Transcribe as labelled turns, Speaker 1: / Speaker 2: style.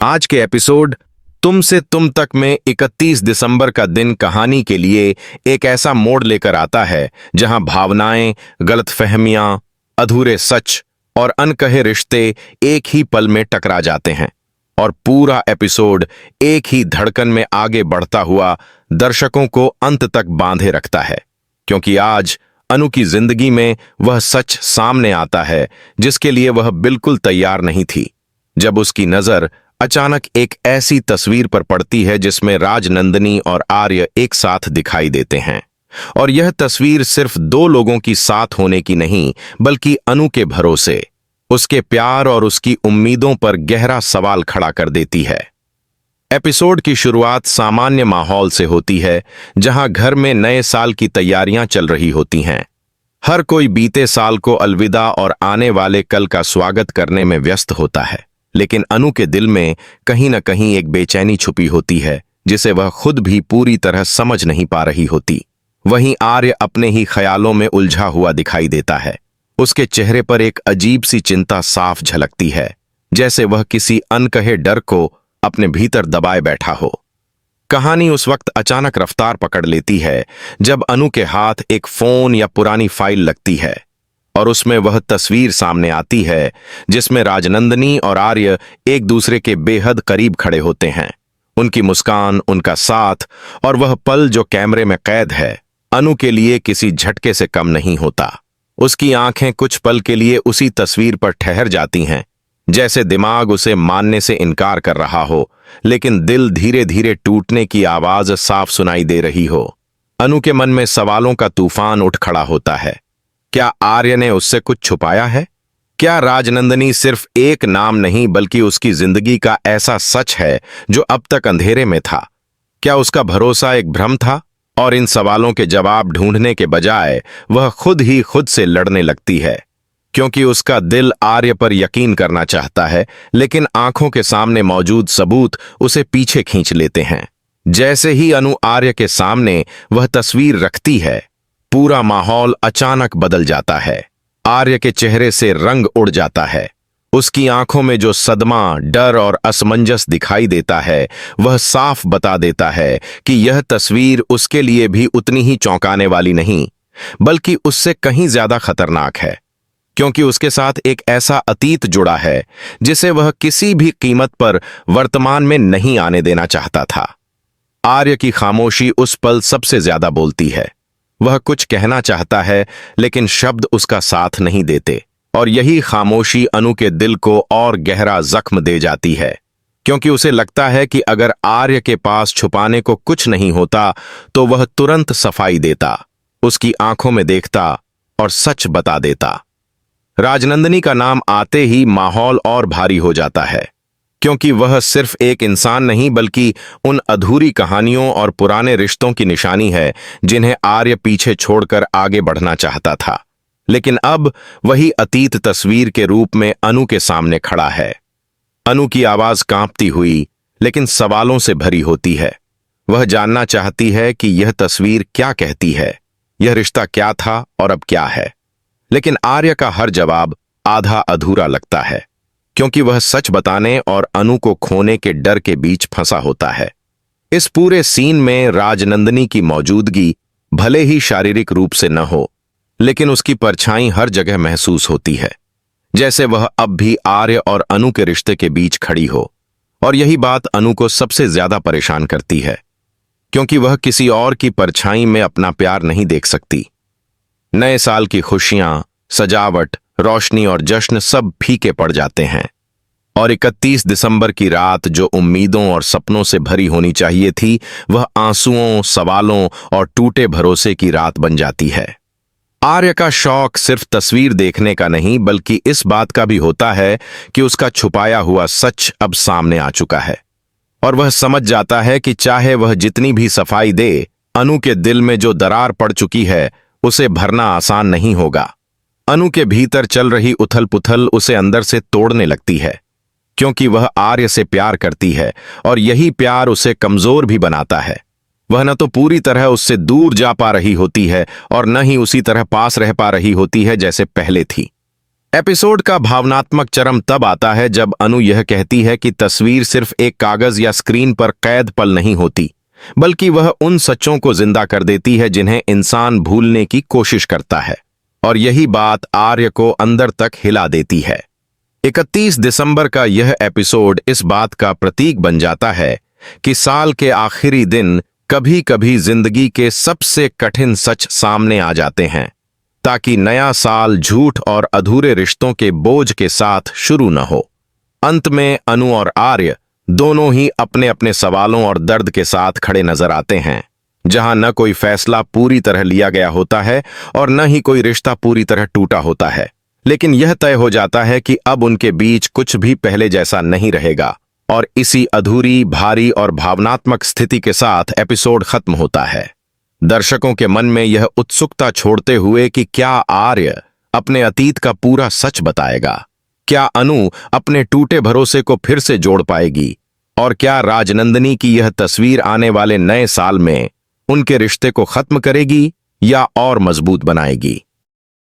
Speaker 1: आज के एपिसोड तुम से तुम तक में 31 दिसंबर का दिन कहानी के लिए एक ऐसा मोड़ लेकर आता है जहां भावनाएं, गलतफहमियां, अधूरे सच और अनकहे रिश्ते एक ही पल में टकरा जाते हैं और पूरा एपिसोड एक ही धड़कन में आगे बढ़ता हुआ दर्शकों को अंत तक बांधे रखता है। क्योंकि आज अनु की जिंदगी में वह सच सामने आता है जिसके लिए वह बिल्कुल तैयार नहीं थी, जब उसकी नजर अचानक एक ऐसी तस्वीर पर पड़ती है जिसमें राजनंदिनी और आर्य एक साथ दिखाई देते हैं। और यह तस्वीर सिर्फ दो लोगों की साथ होने की नहीं, बल्कि अनु के भरोसे, उसके प्यार और उसकी उम्मीदों पर गहरा सवाल खड़ा कर देती है। एपिसोड की शुरुआत सामान्य माहौल से होती है, जहां घर में नए साल की तैयारियां चल रही होती हैं। हर कोई बीते साल को अलविदा और आने वाले कल का स्वागत करने में व्यस्त होता है, लेकिन अनु के दिल में कहीं न कहीं एक बेचैनी छुपी होती है जिसे वह खुद भी पूरी तरह समझ नहीं पा रही होती। वहीं आर्य अपने ही ख्यालों में उलझा हुआ दिखाई देता है। उसके चेहरे पर एक अजीब सी चिंता साफ झलकती है, जैसे वह किसी अनकहे डर को अपने भीतर दबाए बैठा हो। कहानी उस वक्त अचानक रफ्तार पकड़ लेती है जब अनु के हाथ एक फोन या पुरानी फाइल लगती है और उसमें वह तस्वीर सामने आती है जिसमें राजनंदिनी और आर्य एक दूसरे के बेहद करीब खड़े होते हैं। उनकी मुस्कान, उनका साथ और वह पल जो कैमरे में कैद है, अनु के लिए किसी झटके से कम नहीं होता। उसकी आंखें कुछ पल के लिए उसी तस्वीर पर ठहर जाती हैं, जैसे दिमाग उसे मानने से इनकार कर रहा हो, लेकिन दिल धीरे धीरे टूटने की आवाज साफ सुनाई दे रही हो। अनु के मन में सवालों का तूफान उठ खड़ा होता है। क्या आर्य ने उससे कुछ छुपाया है? क्या राजनंदिनी सिर्फ एक नाम नहीं बल्कि उसकी जिंदगी का ऐसा सच है जो अब तक अंधेरे में था? क्या उसका भरोसा एक भ्रम था? और इन सवालों के जवाब ढूंढने के बजाय वह खुद ही खुद से लड़ने लगती है, क्योंकि उसका दिल आर्य पर यकीन करना चाहता है, लेकिन आंखों के सामने मौजूद सबूत उसे पीछे खींच लेते हैं। जैसे ही अनु आर्य के सामने वह तस्वीर रखती है, पूरा माहौल अचानक बदल जाता है। आर्य के चेहरे से रंग उड़ जाता है। उसकी आंखों में जो सदमा, डर और असमंजस दिखाई देता है, वह साफ बता देता है कि यह तस्वीर उसके लिए भी उतनी ही चौंकाने वाली नहीं, बल्कि उससे कहीं ज्यादा खतरनाक है, क्योंकि उसके साथ एक ऐसा अतीत जुड़ा है जिसे वह किसी भी कीमत पर वर्तमान में नहीं आने देना चाहता था। आर्य की खामोशी उस पल सबसे ज्यादा बोलती है। वह कुछ कहना चाहता है, लेकिन शब्द उसका साथ नहीं देते, और यही खामोशी अनु के दिल को और गहरा जख्म दे जाती है, क्योंकि उसे लगता है कि अगर आर्य के पास छुपाने को कुछ नहीं होता तो वह तुरंत सफाई देता, उसकी आंखों में देखता और सच बता देता। राजनंदिनी का नाम आते ही माहौल और भारी हो जाता है, क्योंकि वह सिर्फ एक इंसान नहीं बल्कि उन अधूरी कहानियों और पुराने रिश्तों की निशानी है जिन्हें आर्य पीछे छोड़कर आगे बढ़ना चाहता था। लेकिन अब वही अतीत तस्वीर के रूप में अनु के सामने खड़ा है। अनु की आवाज कांपती हुई लेकिन सवालों से भरी होती है। वह जानना चाहती है कि यह तस्वीर क्या कहती है, यह रिश्ता क्या था और अब क्या है। लेकिन आर्य का हर जवाब आधा अधूरा लगता है, क्योंकि वह सच बताने और अनु को खोने के डर के बीच फंसा होता है। इस पूरे सीन में राजनंदिनी की मौजूदगी भले ही शारीरिक रूप से न हो, लेकिन उसकी परछाई हर जगह महसूस होती है, जैसे वह अब भी आर्य और अनु के रिश्ते के बीच खड़ी हो। और यही बात अनु को सबसे ज्यादा परेशान करती है, क्योंकि वह किसी और की परछाई में अपना प्यार नहीं देख सकती। नए साल की खुशियां, सजावट, रोशनी और जश्न सब फीके पड़ जाते हैं, और 31 दिसंबर की रात जो उम्मीदों और सपनों से भरी होनी चाहिए थी, वह आंसुओं, सवालों और टूटे भरोसे की रात बन जाती है। आर्य का शौक सिर्फ तस्वीर देखने का नहीं बल्कि इस बात का भी होता है कि उसका छुपाया हुआ सच अब सामने आ चुका है, और वह समझ जाता है कि चाहे वह जितनी भी सफाई दे, अनु के दिल में जो दरार पड़ चुकी है उसे भरना आसान नहीं होगा। अनु के भीतर चल रही उथल पुथल उसे अंदर से तोड़ने लगती है, क्योंकि वह आर्य से प्यार करती है और यही प्यार उसे कमजोर भी बनाता है। वह न तो पूरी तरह उससे दूर जा पा रही होती है और न ही उसी तरह पास रह पा रही होती है जैसे पहले थी। एपिसोड का भावनात्मक चरम तब आता है जब अनु यह कहती है कि तस्वीर सिर्फ एक कागज या स्क्रीन पर कैद पल नहीं होती, बल्कि वह उन सच्चों को जिंदा कर देती है जिन्हें इंसान भूलने की कोशिश करता है। और यही बात आर्य को अंदर तक हिला देती है। 31 दिसंबर का यह एपिसोड इस बात का प्रतीक बन जाता है कि साल के आखिरी दिन कभी कभी जिंदगी के सबसे कठिन सच सामने आ जाते हैं, ताकि नया साल झूठ और अधूरे रिश्तों के बोझ के साथ शुरू न हो। अंत में अनु और आर्य दोनों ही अपने अपने सवालों और दर्द के साथ खड़े नजर आते हैं, जहां न कोई फैसला पूरी तरह लिया गया होता है और न ही कोई रिश्ता पूरी तरह टूटा होता है, लेकिन यह तय हो जाता है कि अब उनके बीच कुछ भी पहले जैसा नहीं रहेगा। और इसी अधूरी, भारी और भावनात्मक स्थिति के साथ एपिसोड खत्म होता है, दर्शकों के मन में यह उत्सुकता छोड़ते हुए कि क्या आर्य अपने अतीत का पूरा सच बताएगा, क्या अनु अपने टूटे भरोसे को फिर से जोड़ पाएगी, और क्या राजनंदिनी की यह तस्वीर आने वाले नए साल में उनके रिश्ते को खत्म करेगी या और मजबूत बनाएगी।